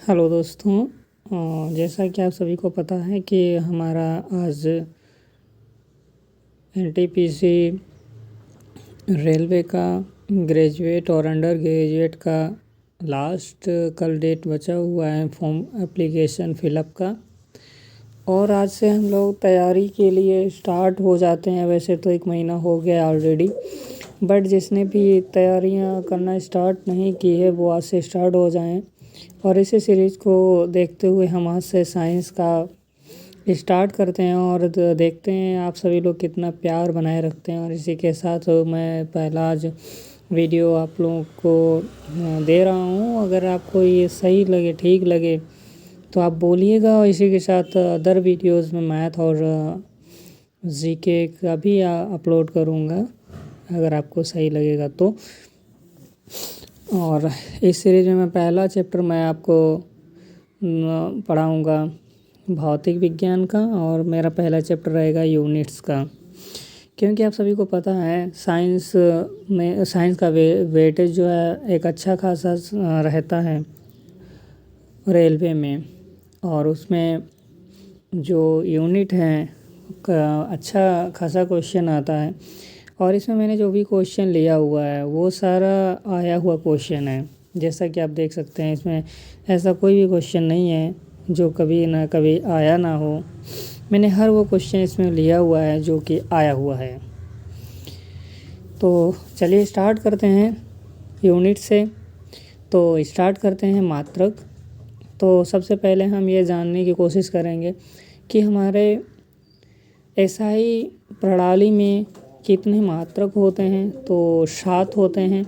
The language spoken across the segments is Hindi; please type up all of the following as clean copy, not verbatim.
हेलो दोस्तों। जैसा कि आप सभी को पता है कि हमारा आज एनटीपीसी रेलवे का ग्रेजुएट और अंडर ग्रेजुएट का लास्ट कल डेट बचा हुआ है फॉर्म एप्लीकेशन फिलअप का, और आज से हम लोग तैयारी के लिए स्टार्ट हो जाते हैं। वैसे तो 1 महीना हो गया ऑलरेडी, बट जिसने भी तैयारियां करना स्टार्ट नहीं की है वो आज से स्टार्ट हो जाएं। और इसी सीरीज़ को देखते हुए हम आज से साइंस का स्टार्ट करते हैं और देखते हैं आप सभी लोग कितना प्यार बनाए रखते हैं। और इसी के साथ मैं पहला आज वीडियो आप लोगों को दे रहा हूँ। अगर आपको ये सही लगे, ठीक लगे तो आप बोलिएगा, और इसी के साथ अदर वीडियोस में मैथ और जीके का भी अपलोड करूँगा अगर आपको सही लगेगा तो। और इस सीरीज में मैं पहला चैप्टर मैं आपको पढ़ाऊँगा भौतिक विज्ञान का, और मेरा पहला चैप्टर रहेगा यूनिट्स का। क्योंकि आप सभी को पता है साइंस का वेटेज जो है एक अच्छा खासा रहता है रेलवे में, और उसमें जो यूनिट है का अच्छा खासा क्वेश्चन आता है। और इसमें मैंने जो भी क्वेश्चन लिया हुआ है वो सारा आया हुआ क्वेश्चन है। जैसा कि आप देख सकते हैं, इसमें ऐसा कोई भी क्वेश्चन नहीं है जो कभी ना कभी आया ना हो। मैंने हर वो क्वेश्चन इसमें लिया हुआ है जो कि आया हुआ है। तो चलिए स्टार्ट करते हैं यूनिट से। तो स्टार्ट करते हैं मात्रक। तो सबसे पहले हम ये जानने की कोशिश करेंगे कि हमारे एसआई प्रणाली में कितने मात्रक होते हैं। तो 7 होते हैं।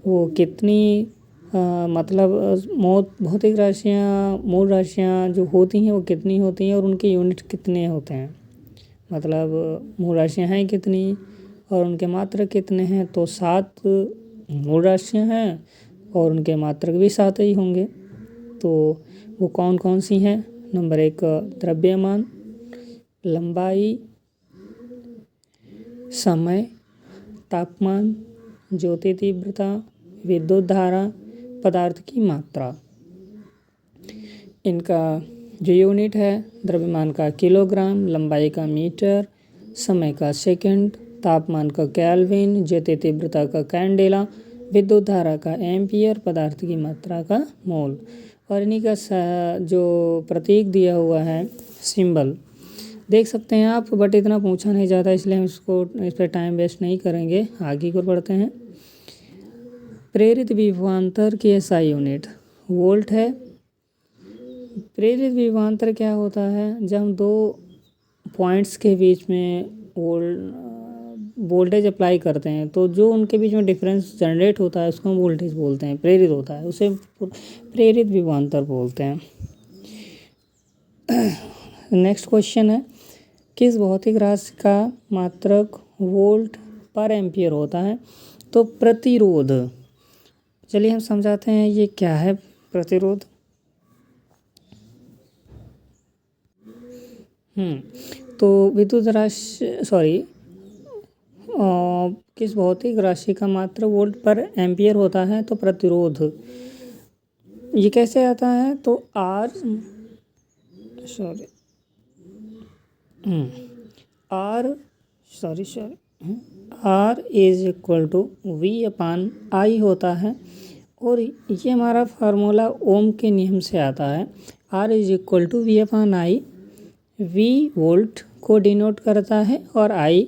वो कितनी मतलब भौतिक राशियाँ, मूल राशियाँ जो होती हैं वो कितनी होती हैं और उनके यूनिट कितने होते हैं। मतलब मूल राशियाँ हैं कितनी और उनके मात्रक कितने हैं। तो 7 मूल राशियाँ हैं और उनके मात्रक भी 7 ही होंगे। तो वो कौन कौन सी हैं? नंबर 1 द्रव्यमान, लंबाई, समय, तापमान, ज्योति तीव्रता, विद्युत धारा, पदार्थ की मात्रा। इनका जो यूनिट है, द्रव्यमान का किलोग्राम, लंबाई का मीटर, समय का सेकंड, तापमान का केल्विन, ज्योति तीव्रता का कैंडेला, विद्युत धारा का एम्पियर, पदार्थ की मात्रा का मोल। और इन्हीं का जो प्रतीक दिया हुआ है, सिंबल देख सकते हैं आप, बट इतना पूछा नहीं जाता इसलिए हम इस पर टाइम वेस्ट नहीं करेंगे। आगे को बढ़ते हैं। प्रेरित विभवांतर की एसआई यूनिट वोल्ट है। प्रेरित विभवांतर क्या होता है? जब हम 2 पॉइंट्स के बीच में वोल्टेज अप्लाई करते हैं तो जो उनके बीच में डिफरेंस जनरेट होता है उसको हम वोल्टेज बोलते हैं, प्रेरित होता है, उसे प्रेरित विभवांतर बोलते हैं। नेक्स्ट क्वेश्चन है, किस भौतिक राशि का मात्रक वोल्ट पर एम्पियर होता है? तो प्रतिरोध। चलिए हम समझाते हैं ये क्या है प्रतिरोध। तो विद्युत राशि किस भौतिक राशि का मात्रक वोल्ट पर एम्पियर होता है? तो प्रतिरोध। ये कैसे आता है? तो R is equal to V/I होता है। और ये हमारा फार्मूला ओम के नियम से आता है। R is equal to V/I। V volt को डिनोट करता है और I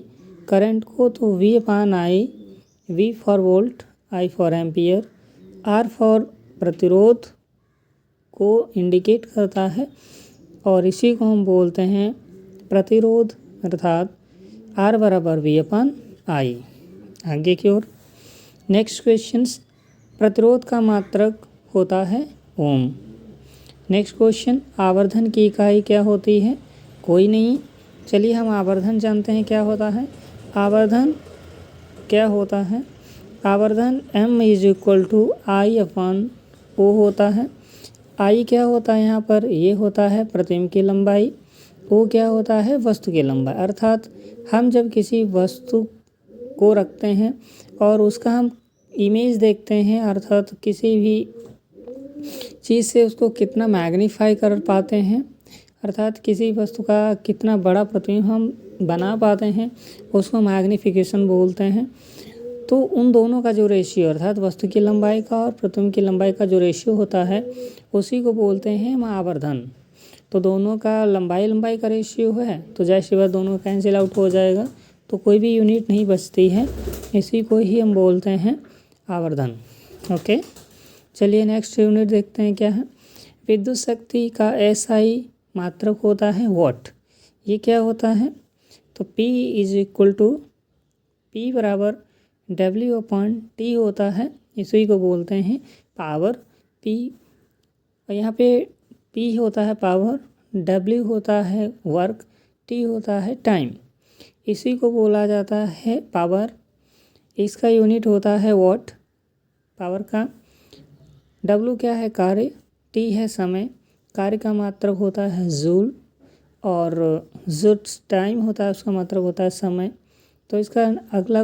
करंट को। तो V/I, V for volt, I for ampere, R for प्रतिरोध को इंडिकेट करता है, और इसी को हम बोलते हैं प्रतिरोध, अर्थात R बराबर V/I। आगे की ओर नेक्स्ट क्वेश्चंस। प्रतिरोध का मात्रक होता है ओम। नेक्स्ट क्वेश्चन, आवर्धन की इकाई क्या होती है? कोई नहीं। चलिए हम आवर्धन जानते हैं क्या होता है। आवर्धन क्या होता है? आवर्धन M is equal to I/O होता है। I क्या होता है यहाँ पर? ये होता है प्रतिबिंब की लंबाई। O क्या होता है? वस्तु की लंबाई। अर्थात हम जब किसी वस्तु को रखते हैं और उसका हम इमेज देखते हैं, अर्थात किसी भी चीज़ से उसको कितना मैग्नीफाई कर पाते हैं, अर्थात किसी वस्तु का कितना बड़ा प्रतिबिंब हम बना पाते हैं, उसको मैग्नीफिकेशन बोलते हैं। तो उन दोनों का जो रेशियो अर्थात वस्तु की लंबाई का और प्रतिबिंब की लंबाई का जो रेशियो होता है उसी को बोलते हैं आवर्धन। तो दोनों का लंबाई का रेशियो है तो जैसे बात दोनों कैंसिल आउट हो जाएगा, तो कोई भी यूनिट नहीं बचती है, इसी को ही हम बोलते हैं आवर्धन। ओके, चलिए नेक्स्ट यूनिट देखते हैं क्या है। विद्युत शक्ति का एसआई मात्रक होता है वॉट। ये क्या होता है? तो P = P बराबर W/T होता है, इसी को बोलते हैं पावर P। और यहाँ पे P होता है पावर, W होता है वर्क, T होता है टाइम, इसी को बोला जाता है पावर। इसका यूनिट होता है वॉट पावर का। W क्या है? कार्य। T है समय, कार्य का मात्रक होता है जूल, और जो टाइम होता है उसका मात्रक होता है समय। तो इसका अगला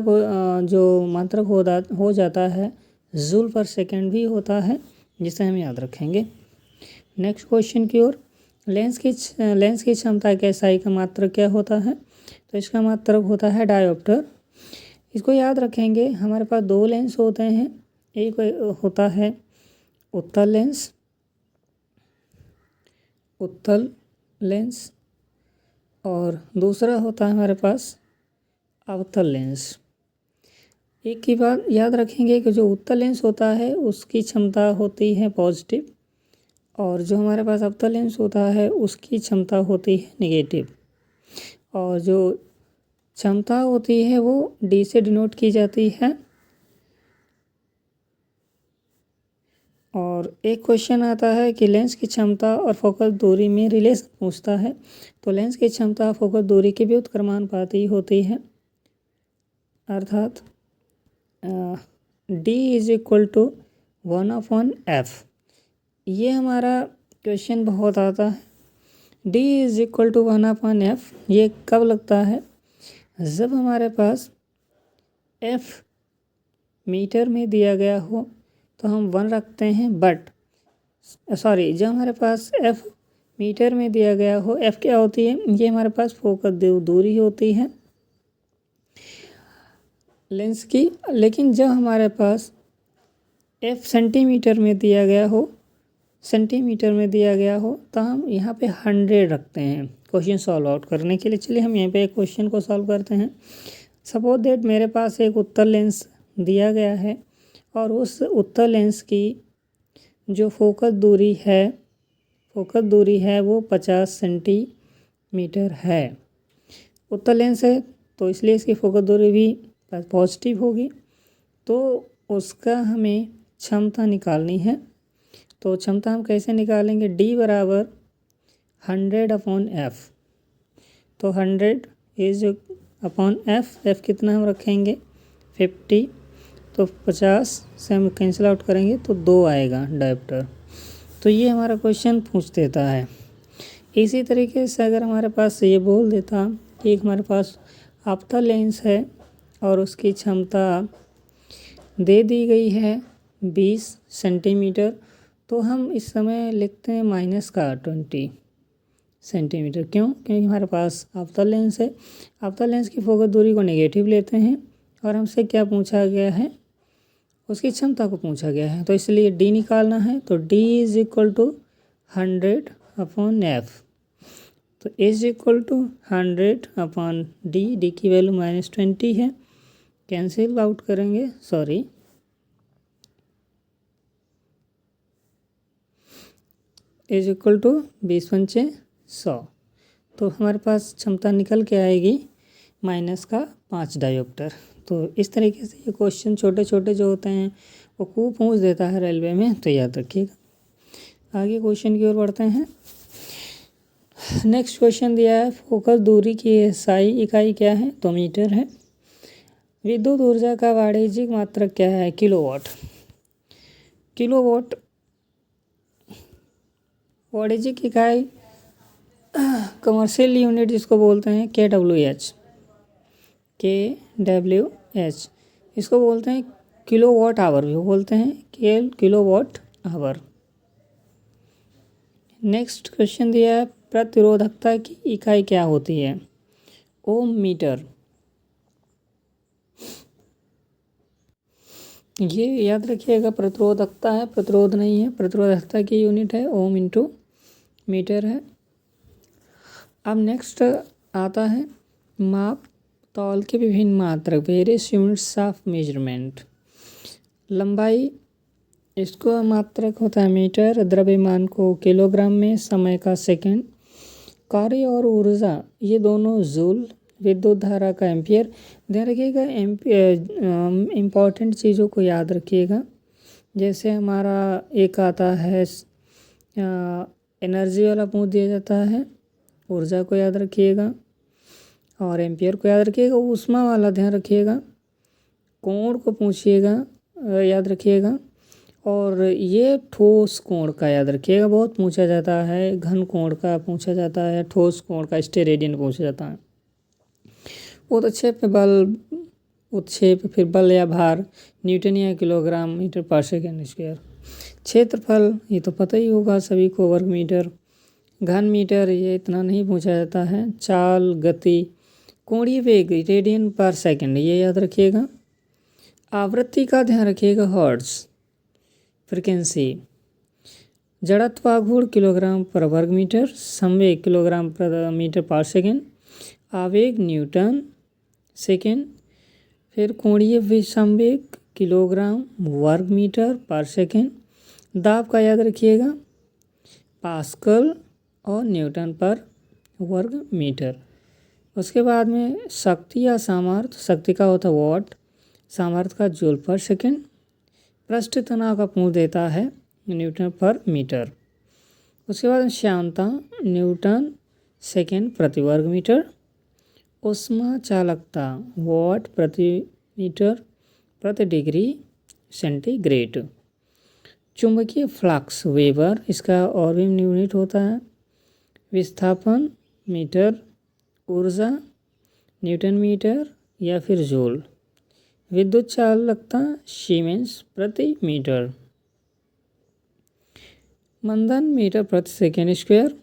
जो मात्रक हो जाता है जूल पर सेकंड भी होता है, जिसे हम याद रखेंगे। नेक्स्ट क्वेश्चन की ओर। लेंस की क्षमता के एसआई का मात्रक क्या होता है? तो इसका मात्रक होता है डायोप्टर। इसको याद रखेंगे। हमारे पास दो लेंस होते हैं, एक होता है उत्तल लेंस और दूसरा होता है हमारे पास अवतल लेंस। एक की बात याद रखेंगे कि जो उत्तल लेंस होता है उसकी क्षमता होती है पॉजिटिव, और जो हमारे पास अवतल लेंस होता है उसकी क्षमता होती है नेगेटिव। और जो क्षमता होती है वो D से डिनोट की जाती है। और एक क्वेश्चन आता है कि लेंस की क्षमता और फोकस दूरी में रिलेशन पूछता है। तो लेंस की क्षमता फोकस दूरी के व्युत्क्रमानुपाती होती है, अर्थात D = 1/f। ये हमारा क्वेश्चन बहुत आता है। D = 1/f ये कब लगता है? जब हमारे पास f मीटर में दिया गया हो तो हम 1 रखते हैं, जब हमारे पास f मीटर में दिया गया हो, f क्या होती है? ये हमारे पास फोकस दूरी होती है लेंस की। लेकिन जब हमारे पास f सेंटीमीटर में दिया गया हो तो हम यहाँ पे 100 रखते हैं क्वेश्चन सॉल्व आउट करने के लिए। चलिए हम यहाँ पे एक क्वेश्चन को सॉल्व करते हैं। सपोज दैट मेरे पास एक उत्तल लेंस दिया गया है और उस उत्तल लेंस की जो फोकस दूरी है वो 50 सेंटीमीटर है। उत्तल लेंस है तो इसलिए इसकी फोकस दूरी भी पॉजिटिव होगी। तो उसका हमें क्षमता निकालनी है। तो क्षमता हम कैसे निकालेंगे? D बराबर 100/f। तो 100/f कितना हम रखेंगे? 50। तो 50 से हम कैंसिल आउट करेंगे तो 2 आएगा डायोप्टर। तो ये हमारा क्वेश्चन पूछ देता है। इसी तरीके से अगर हमारे पास ये बोल देता कि हमारे पास अवतल लेंस है और उसकी क्षमता दे दी गई है 20 सेंटीमीटर, तो हम इस समय लिखते हैं -20 सेंटीमीटर। क्यों? क्योंकि हमारे पास अवतल लेंस है। अवतल लेंस की फोकस दूरी को नेगेटिव लेते हैं और हमसे क्या पूछा गया है? उसकी क्षमता को पूछा गया है, तो इसलिए D निकालना है। तो D = 100/f। तो H = 100/D। D की वैल्यू -20 है, कैंसिल आउट करेंगे, H = 20×100। तो हमारे पास क्षमता निकल के आएगी -5 डायोप्टर। तो इस तरीके से ये क्वेश्चन छोटे छोटे जो होते हैं वो खूब पूछ देता है रेलवे में, तो याद रखिएगा। आगे क्वेश्चन की ओर बढ़ते हैं। नेक्स्ट क्वेश्चन दिया है फोकस दूरी की एसआई इकाई क्या है? तो मीटर है। विद्युत ऊर्जा का वाणिज्यिक मात्रक क्या है? किलोवाट। वाणिज्यिक इकाई कमर्शियल यूनिट जिसको बोलते हैं KWH। इसको बोलते हैं किलोवाट आवर भी बोलते हैं, किलोवाट आवर। नेक्स्ट क्वेश्चन दिया है, प्रतिरोधकता की इकाई क्या होती है? ओम मीटर। ये याद रखिएगा, प्रतिरोधकता है, प्रतिरोध नहीं है। प्रतिरोधकता की यूनिट है ओम इंटू मीटर है। अब नेक्स्ट आता है माप तौल के विभिन्न मात्रक, वेरियस यूनिट्स ऑफ मेजरमेंट। लंबाई, इसको मात्रक होता है मीटर, द्रव्यमान को किलोग्राम में, समय का सेकंड, कार्य और ऊर्जा ये दोनों जूल, विद्युत धारा का एम्पियर। ध्यान रखिएगा, इम्पॉर्टेंट चीज़ों को याद रखिएगा। जैसे हमारा एक आता है एनर्जी वाला पूछ दिया जाता है, ऊर्जा को याद रखिएगा और एम्पियर को याद रखिएगा। ऊष्मा वाला ध्यान रखिएगा, कोण को पूछिएगा, याद रखिएगा। और ये ठोस कोण का याद रखिएगा, बहुत पूछा जाता है। घन कोण का पूछा जाता है, ठोस कोण का स्टेरेडियन पूछा जाता है। उत्क्षेप बल, उत्क्षेप फिर बल या भार, न्यूटन या किलोग्राम मीटर पर सेकेंड स्क्वायर। क्षेत्रफल, ये तो पता ही होगा सभी को, वर्ग मीटर। घन मीटर, ये इतना नहीं पूछा जाता है। चाल, गति, कोणीय वेग, रेडियन पर सेकेंड, ये याद रखिएगा। आवृत्ति का ध्यान रखिएगा, हर्ट्ज। फ्रीक्वेंसी, जड़त्वाघूर्ण किलोग्राम पर वर्ग मीटर, संवेग किलोग्राम पर मीटर पर सेकेंड, आवेग न्यूटन सेकेंड। फिर कोणीय विसंवेग किलोग्राम वर्ग मीटर पर सेकेंड। दाब का याद रखिएगा, पास्कल और न्यूटन पर वर्ग मीटर। उसके बाद में शक्ति या सामर्थ्य, शक्ति का होता है वॉट, सामर्थ्य का जूल पर सेकेंड। पृष्ठ तनाव का पूछ देता है न्यूटन पर मीटर। उसके बाद श्यानता, न्यूटन सेकेंड प्रति वर्ग मीटर। उष्मा चालकता, वॉट प्रति मीटर प्रति डिग्री सेंटीग्रेड। चुंबकीय फ्लक्स, वेबर, इसका और भी यूनिट होता है। विस्थापन, मीटर। ऊर्जा, न्यूटन मीटर या फिर जूल। विद्युत चालकता, सीमेंस प्रति मीटर। मंदन, मीटर प्रति सेकेंड स्क्वायर।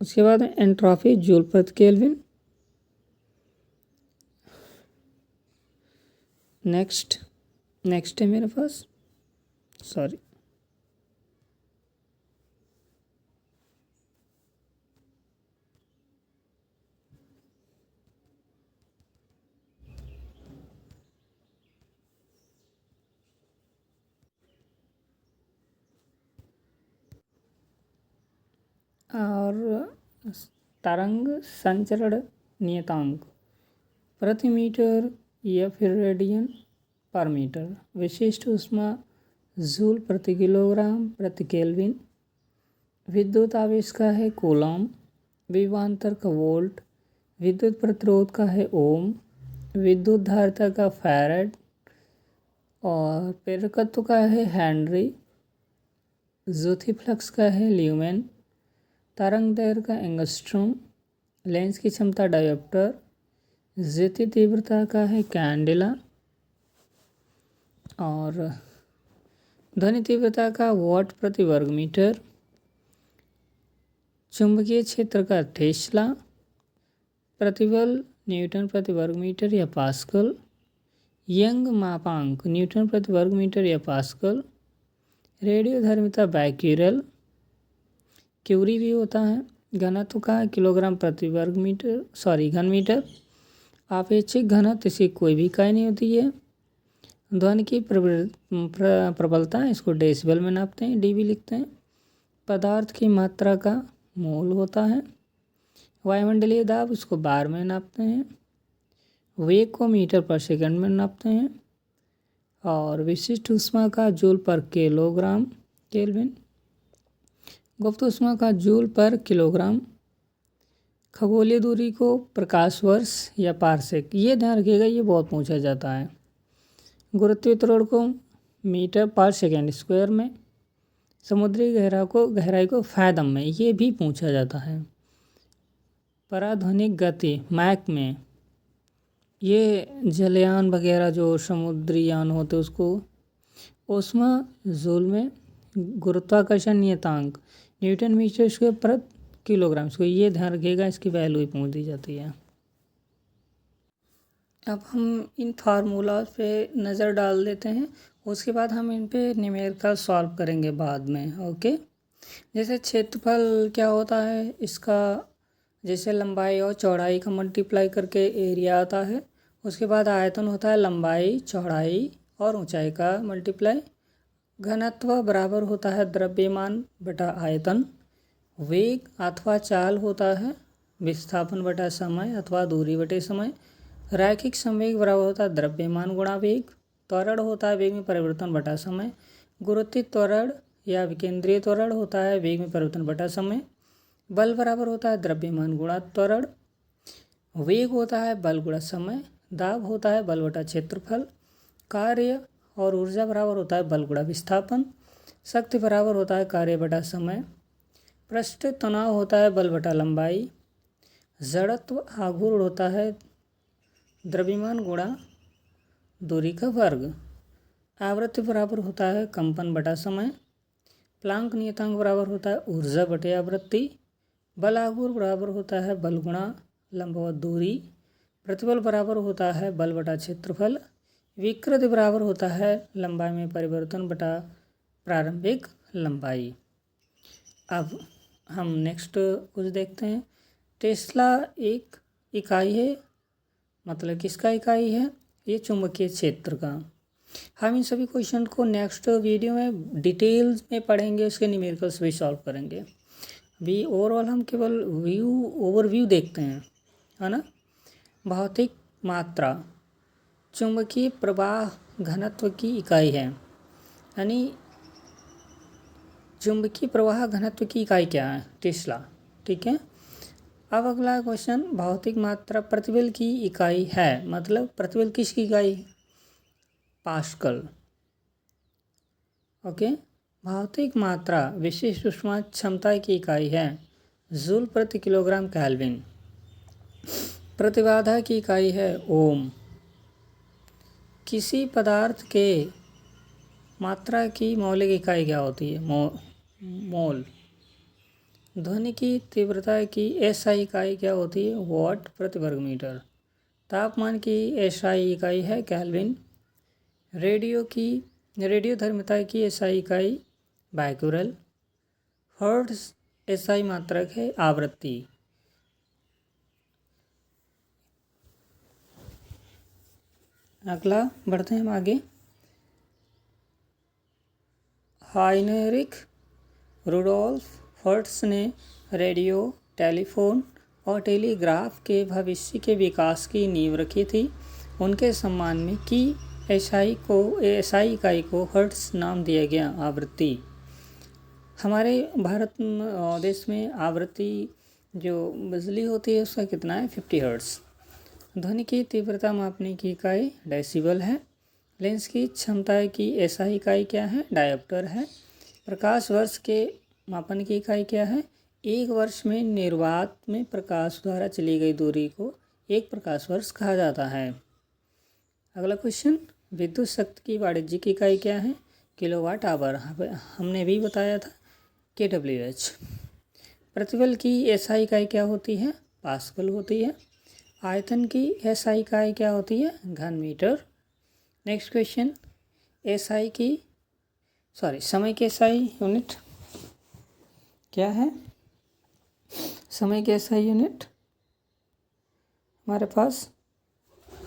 उसके बाद एंट्रोपी, जूल प्रति केल्विन। नेक्स्ट है मेरे पास, सॉरी, और तरंग संचरण नियतांक प्रति मीटर या फिर रेडियन पर मीटर। विशिष्ट ऊष्मा जूल प्रति किलोग्राम प्रति केल्विन। विद्युत आवेश का है कूलम। विभवांतर का वोल्ट। विद्युत प्रतिरोध का है ओम। विद्युत धारिता का फैराड और प्रेरकत्व का है हेनरी। ज्योति फ्लक्स का है ल्यूमेन। तरंग दैर्घ्य का एंगस्ट्रॉम। लेंस की क्षमता डायोप्टर। ज्योति तीव्रता का है कैंडेला और ध्वनि तीव्रता का वॉट प्रति वर्ग मीटर। चुंबकीय क्षेत्र का टेस्ला। प्रतिबल न्यूटन प्रति वर्ग मीटर या पास्कल। यंग मापांक न्यूटन प्रति वर्ग मीटर या पास्कल। रेडियोधर्मिता बैक्यूरेल, क्यूरी भी होता है। घनत्व का किलोग्राम प्रति वर्ग मीटर, घन मीटर। आपेक्षिक घनत्व इसी कोई भी इकाई नहीं होती है। ध्वनि की प्रबलता, इसको डेसिबल में नापते हैं, डीबी लिखते हैं। पदार्थ की मात्रा का मोल होता है। वायुमंडलीय दाब, इसको बार में नापते हैं। वेग को मीटर पर सेकंड में नापते हैं। और विशिष्ट ऊष्मा का जूल पर किलोग्राम केल्विन। गुप्त ऊष्मा का जूल पर किलोग्राम। खगोलीय दूरी को प्रकाश वर्ष या पारसेक, ये ध्यान रखिएगा, ये बहुत पूछा जाता है। गुरुत्वीय त्वरण को मीटर पर सेकेंड स्क्वायर में। समुद्री गहराई को फैदम में, ये भी पूछा जाता है। पराध्वनिक गति मैक में, ये जलयान वगैरह जो समुद्री यान होते उसको। ऊष्मा जूल में। गुरुत्वाकर्षण नियतांक न्यूटन मीटर स्क्वायर प्रति किलोग्राम, इसको ये ध्यान रखिएगा, इसकी वैल्यू ही पूछ दी जाती है। अब हम इन फार्मूला पे नज़र डाल देते हैं, उसके बाद हम इन पे न्यूमेरिकल सॉल्व करेंगे बाद में। ओके, जैसे क्षेत्रफल क्या होता है इसका, जैसे लंबाई और चौड़ाई का मल्टीप्लाई करके एरिया आता है। उसके बाद आयतन होता है लंबाई, चौड़ाई और ऊंचाई का मल्टीप्लाई। घनत्व बराबर होता है द्रव्यमान बटा आयतन। वेग अथवा चाल होता है विस्थापन बटा समय अथवा दूरी बटे समय। रैखिक संवेग बराबर होता है द्रव्यमान गुणा वेग। त्वरण होता है वेग में परिवर्तन बटा समय। गुरुत्वीय त्वरण या विकेंद्रीय त्वरण होता है वेग में परिवर्तन बटा समय। बल बराबर होता है द्रव्यमान गुणा त्वरण। वेग होता है बल गुणा समय। दाब होता है बल बटा क्षेत्रफल। कार्य और ऊर्जा बराबर होता है बल गुणा विस्थापन। शक्ति बराबर होता है कार्य बटा समय। पृष्ठ तनाव होता है बल बटा लंबाई। जड़त्व आघूर्ण होता है द्रव्यमान गुणा दूरी का वर्ग। आवृत्ति बराबर होता है कंपन बटा समय। प्लांक नियतांक बराबर होता है ऊर्जा बटे आवृत्ति। बल आघूर्ण बराबर होता है बल गुणा लंबवत दूरी। प्रतिबल बराबर होता है बल बटा क्षेत्रफल। विकृति बराबर होता है लंबाई में परिवर्तन बटा प्रारंभिक लंबाई। अब हम नेक्स्ट कुछ देखते हैं। टेस्ला एक इकाई है, मतलब किसका इकाई है, ये चुंबकीय क्षेत्र का। हम इन सभी क्वेश्चन को नेक्स्ट वीडियो में डिटेल्स में पढ़ेंगे, उसके न्यूमेरिकल्स भी सॉल्व करेंगे। अभी ओवरऑल हम केवल ओवरव्यू देखते हैं, है ना। भौतिक मात्रा चुंबकीय प्रवाह घनत्व की इकाई है, यानी चुंबकीय प्रवाह घनत्व की इकाई क्या है, टेस्ला। ठीक है। अब अगला क्वेश्चन, भौतिक मात्रा प्रतिबल की इकाई है, मतलब प्रतिबल किसकी इकाई है, पास्कल। ओके। भौतिक मात्रा विशिष्ट ऊष्मा क्षमता की इकाई है, जूल प्रति किलोग्राम केल्विन। प्रतिबाधा की इकाई है ओम। किसी पदार्थ के मात्रा की मौलिक इकाई क्या होती है, मोल। ध्वनि की तीव्रता की एसआई इकाई क्या होती है, वॉट प्रति वर्ग मीटर। तापमान की एसआई इकाई है केल्विन। रेडियोधर्मिता की एसआई इकाई बैक्यूरेल। हर्ट्ज एसआई मात्रक है आवृत्ति। अगला बढ़ते हैं हम आगे। हाइनरिक रुडोल्फ हर्ट्ज ने रेडियो, टेलीफोन और टेलीग्राफ के भविष्य के विकास की नींव रखी थी। उनके सम्मान में की एसआई इकाई को हर्ट्ज नाम दिया गया। आवृत्ति, हमारे भारत देश में आवृत्ति जो बिजली होती है उसका कितना है, 50 हर्ट्ज। ध्वनि की तीव्रता मापने की इकाई डेसिबल है। लेंस की क्षमता की एसआई इकाई क्या है, डायोप्टर है। प्रकाश वर्ष के मापन की इकाई क्या है, एक वर्ष में निर्वात में प्रकाश द्वारा चली गई दूरी को एक प्रकाश वर्ष कहा जाता है। अगला क्वेश्चन, विद्युत शक्ति की वाणिज्यिक इकाई क्या है, किलोवाट आवर। हमने भी बताया था kWh। प्रतिबल की एसआई इकाई क्या होती है, पास्कल होती है। आयतन की एसआई इकाई क्या होती है, घन मीटर। नेक्स्ट क्वेश्चन, समय की एसआई यूनिट क्या है, समय की एसआई यूनिट हमारे पास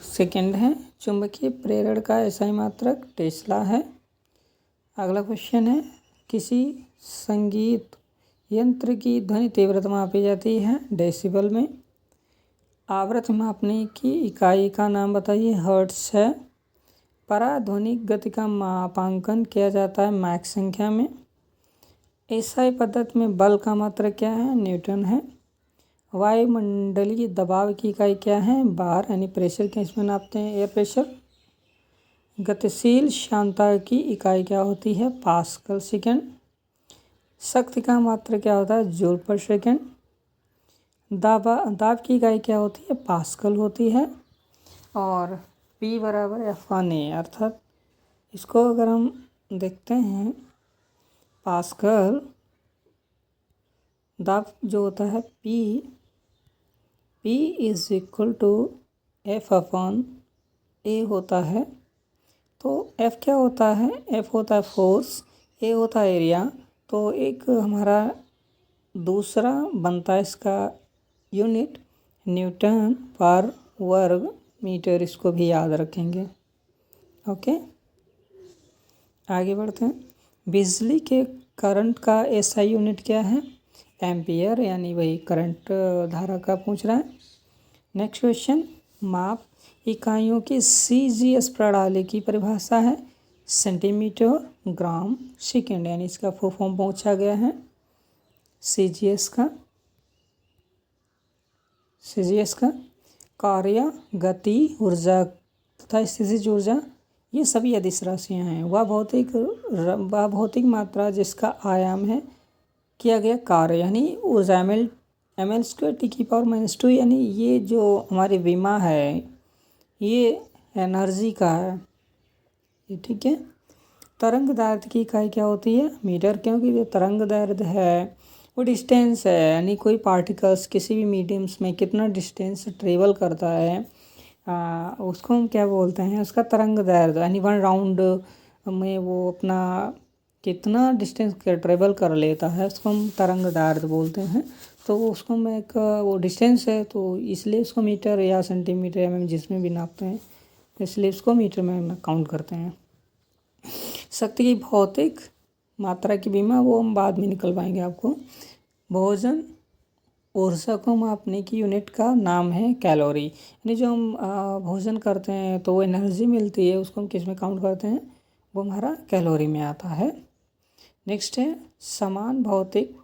सेकंड है। चुंबकीय प्रेरण का एसआई मात्रक टेस्ला है। अगला क्वेश्चन है, किसी संगीत यंत्र की ध्वनि तीव्रता मापी जाती है डेसिबल में। आवृत्ति मापने की इकाई का नाम बताइए, हर्ट्ज है। पराध्वनिक गति का मापांकन किया जाता है मैक संख्या में। एसआई पद्धति में बल का मात्रक क्या है, न्यूटन है। वायुमंडलीय दबाव की इकाई क्या है, बार, यानी प्रेशर के इसमें नापते हैं, एयर प्रेशर। गतिशील श्यानता की इकाई क्या होती है, पास्कल सेकेंड। शक्ति का मात्रक क्या होता है, जूल पर सेकेंड। दाब की इकाई क्या होती है, पास्कल होती है। और P बराबर F/A, अर्थात इसको अगर हम देखते हैं पास्कल। दाब जो होता है P is equal to F upon A होता है। तो F क्या होता है? F होता है फोर्स, A होता है एरिया। तो एक हमारा दूसरा बनता है इसका यूनिट न्यूटन पर वर्ग मीटर, इसको भी याद रखेंगे। ओके, आगे बढ़ते हैं। बिजली के करंट का एसआई यूनिट क्या है? एम्पियर, यानी वही करंट धारा का पूछ रहा है। नेक्स्ट क्वेश्चन, माप इकाइयों की सीजीएस प्रणाली की परिभाषा है सेंटीमीटर, ग्राम, सेकेंड, यानी इसका फुल फॉर्म पूछा गया है सीजीएस का। कार्य, गति, ऊर्जा तथा स्थितिज ऊर्जा, ये सभी अदिश राशियाँ हैं। वह भौतिक मात्रा जिसका आयाम है किया गया कार्य, यानी ऊर्जा ml स्क्वायर T⁻², यानी ये जो हमारी विमा है ये एनर्जी का है, ये ठीक है। तरंग दैर्ध्य की इकाई क्या होती है? मीटर, क्योंकि जो तरंग दैर्ध्य है वो डिस्टेंस है, यानी कोई पार्टिकल्स किसी भी मीडियम्स में कितना डिस्टेंस ट्रेवल करता है उसको हम क्या बोलते हैं? उसका तरंग दैर्ध्य, यानी 1 राउंड में वो अपना कितना डिस्टेंस ट्रेवल कर लेता है उसको हम तरंग दैर्ध्य बोलते हैं। तो उसको हम एक वो डिस्टेंस है, तो इसलिए उसको मीटर या सेंटीमीटर या mm जिसमें भी नापते हैं, इसलिए उसको मीटर में काउंट करते हैं। शक्ति की भौतिक मात्रा की बीमा वो हम बाद में निकलवाएंगे आपको। भोजन ऊर्जा को मापने की यूनिट का नाम है कैलोरी, यानी जो हम भोजन करते हैं तो वो एनर्जी मिलती है, उसको हम किस में काउंट करते हैं? वो हमारा कैलोरी में आता है। नेक्स्ट है, समान भौतिक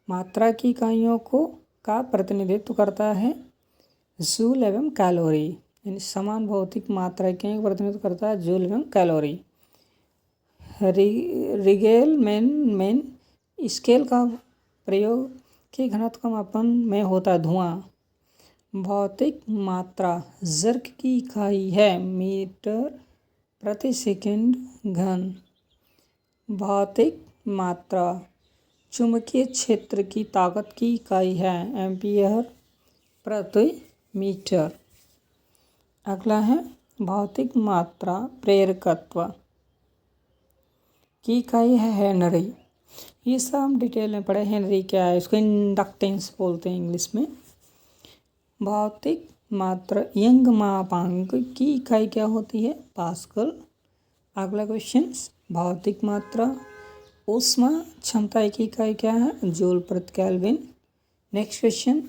मात्रा की इकाइयों को का प्रतिनिधित्व करता है जूल एवं कैलोरी, यानी समान भौतिक मात्रा का प्रतिनिधित्व करता है जूल एवं कैलोरी। रिगेलमैन स्केल का प्रयोग के घनत्व का मापन में होता है धुआं। भौतिक मात्रा जर्क की इकाई है मीटर प्रति सेकंड घन। भौतिक मात्रा चुंबकीय क्षेत्र की ताकत की इकाई है एम्पियर प्रति मीटर। अगला है भौतिक मात्रा प्रेरकत्व की इकाई है हेनरी। ये सब हम डिटेल में पढ़े। हेनरी क्या है? इसको इंडक्टेंस बोलते हैं इंग्लिश में। भौतिक मात्रा यंग मापांक की इकाई क्या होती है? पास्कल। अगला क्वेश्चन, भौतिक मात्रा ऊष्मा क्षमता की इकाई क्या है? जूल प्रति केल्विन। नेक्स्ट क्वेश्चन,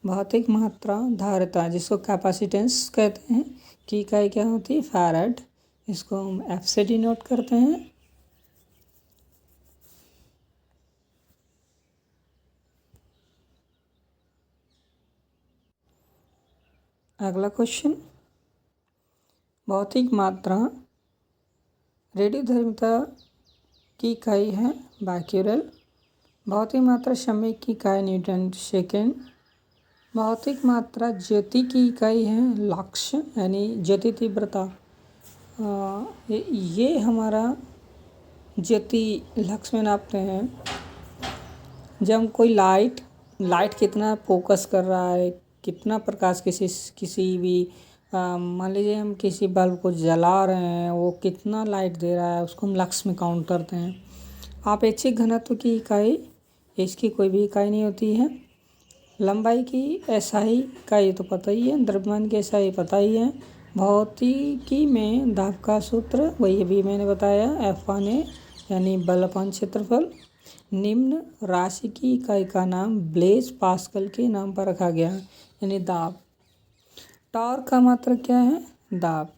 भौतिक मात्रा धारिता जिसको कैपेसिटेंस कहते हैं की इकाई क्या होती है? फैराड। इसको हम F से डिनोट करते हैं। अगला क्वेश्चन, भौतिक मात्रा रेडियोधर्मिता की इकाई है बैक्यूरेल। भौतिक मात्रा समय की इकाई न्यूटन सेकेंड। भौतिक मात्रा ज्योति की इकाई है लक्स, यानी ज्योति तीव्रता। ये हमारा ज्योति लक्स में नापते हैं जब कोई लाइट कितना फोकस कर रहा है, कितना प्रकाश किसी भी मान लीजिए हम किसी बल्ब को जला रहे हैं, वो कितना लाइट दे रहा है उसको हम लक्स में काउंट करते हैं। आपेक्षिक घनत्व की इकाई, इसकी कोई भी इकाई नहीं होती है। लंबाई की एसआई इकाई तो पता ही है, द्रव्यमान की एसआई पता ही है। भौतिकी में दाब का सूत्र वही भी मैंने बताया F/A, यानी बल अपॉन क्षेत्रफल। निम्न राशि की इकाई का नाम ब्लेज पास्कल के नाम पर रखा गया, यानी दाब। टॉर्क का मात्रक क्या है? दाब।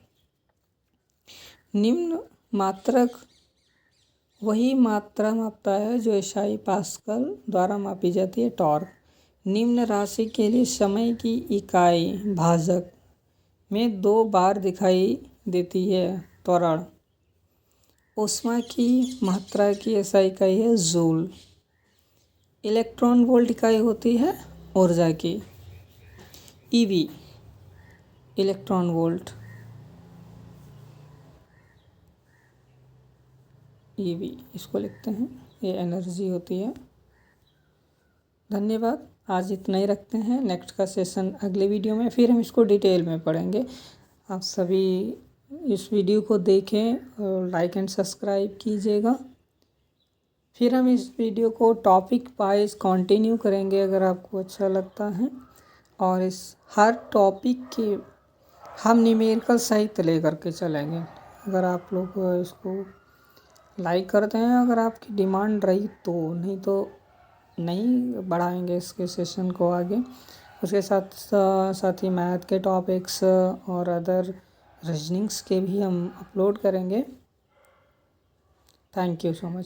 निम्न मात्रक वही मात्रा मापता है जो एसआई पास्कल द्वारा मापी जाती है, टॉर्क। निम्न राशि के लिए समय की इकाई भाजक में 2 बार दिखाई देती है, त्वरण। ऊष्मा की मात्रा की एसआई इकाई है जूल। इलेक्ट्रॉन वोल्ट इकाई होती है ऊर्जा की, ईवी, इलेक्ट्रॉन वोल्ट। ईवी इसको लिखते हैं, ये एनर्जी होती है। धन्यवाद, आज इतना ही रखते हैं। नेक्स्ट का सेशन अगले वीडियो में, फिर हम इसको डिटेल में पढ़ेंगे। आप सभी इस वीडियो को देखें और लाइक एंड सब्सक्राइब कीजिएगा। फिर हम इस वीडियो को टॉपिक वाइज कंटिन्यू करेंगे अगर आपको अच्छा लगता है, और इस हर टॉपिक के हम न्यूमेरिकल सहित लेकर के चलेंगे। अगर आप लोग इसको लाइक करते हैं, अगर आपकी डिमांड रही तो, नहीं तो नहीं बढ़ाएंगे इसके सेशन को आगे। उसके साथ साथ ही मैथ के टॉपिक्स और अदर रीजनिंग्स के भी हम अपलोड करेंगे। Thank you so much.